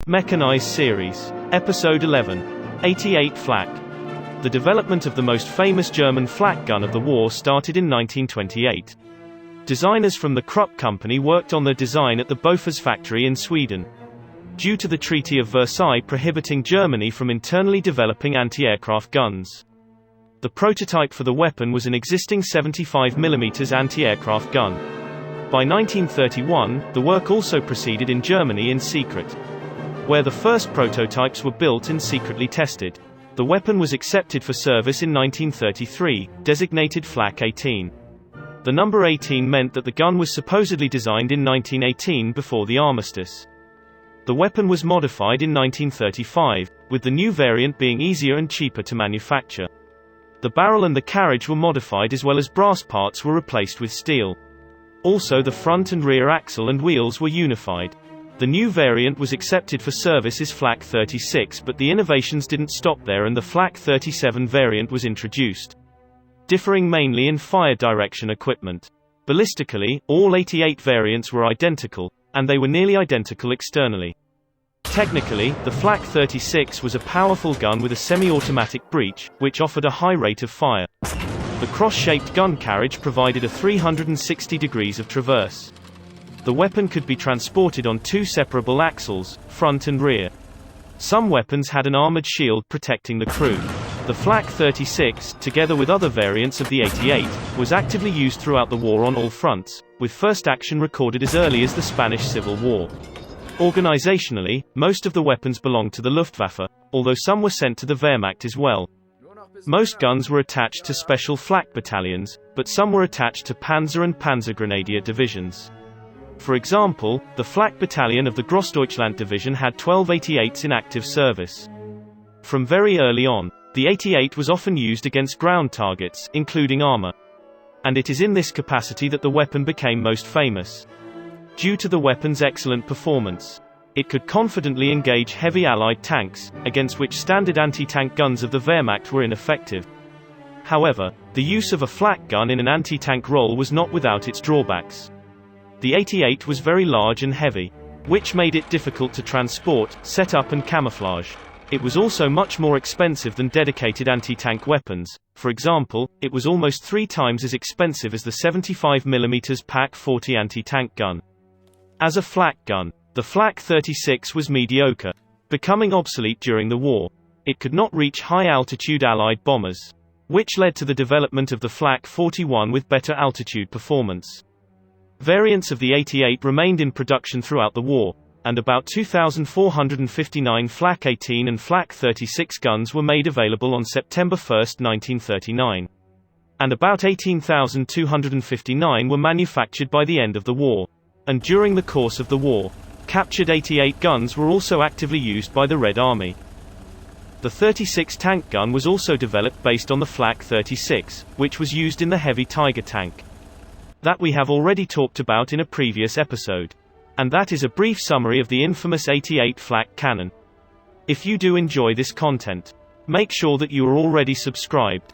Mechanized Series. Episode 11. 88 Flak. The development of the most famous German flak gun of the war started in 1928. Designers from the Krupp company worked on their design at the Bofors factory in Sweden. Due to the Treaty of Versailles prohibiting Germany from internally developing anti-aircraft guns, the prototype for the weapon was an existing 75mm anti-aircraft gun. By 1931, the work also proceeded in Germany in secret, where the first prototypes were built and secretly tested. The weapon was accepted for service in 1933, designated Flak 18. The number 18 meant that the gun was supposedly designed in 1918 before the armistice. The weapon was modified in 1935, with the new variant being easier and cheaper to manufacture. The barrel and the carriage were modified as well as brass parts were replaced with steel. Also the front and rear axle and wheels were unified. The new variant was accepted for service as Flak 36, but the innovations didn't stop there and the Flak 37 variant was introduced, differing mainly in fire direction equipment. Ballistically, all 88 variants were identical, and they were nearly identical externally. Technically, the Flak 36 was a powerful gun with a semi-automatic breech, which offered a high rate of fire. The cross-shaped gun carriage provided a 360 degrees of traverse. The weapon could be transported on two separable axles, front and rear. Some weapons had an armored shield protecting the crew. The Flak 36, together with other variants of the 88, was actively used throughout the war on all fronts, with first action recorded as early as the Spanish Civil War. Organizationally, most of the weapons belonged to the Luftwaffe, although some were sent to the Wehrmacht as well. Most guns were attached to special flak battalions, but some were attached to Panzer and Panzergrenadier divisions. For example, the Flak battalion of the Grossdeutschland division had 12 88s in active service. From very early on, the 88 was often used against ground targets, including armor. And it is in this capacity that the weapon became most famous. Due to the weapon's excellent performance, it could confidently engage heavy Allied tanks, against which standard anti-tank guns of the Wehrmacht were ineffective. However, the use of a flak gun in an anti-tank role was not without its drawbacks. The 88 was very large and heavy, which made it difficult to transport, set up and camouflage. It was also much more expensive than dedicated anti-tank weapons. For example, it was almost 3 times as expensive as the 75mm PaK-40 anti-tank gun. As a flak gun, the Flak 36 was mediocre, becoming obsolete during the war. It could not reach high-altitude Allied bombers, which led to the development of the Flak 41 with better altitude performance. Variants of the 88 remained in production throughout the war, and about 2,459 Flak 18 and Flak 36 guns were made available on September 1, 1939. And about 18,259 were manufactured by the end of the war. And during the course of the war, captured 88 guns were also actively used by the Red Army. The 36 tank gun was also developed based on the Flak 36, which was used in the heavy Tiger tank that we have already talked about in a previous episode. And that is a brief summary of the infamous 88 Flak cannon. If you do enjoy this content, make sure that you are already subscribed.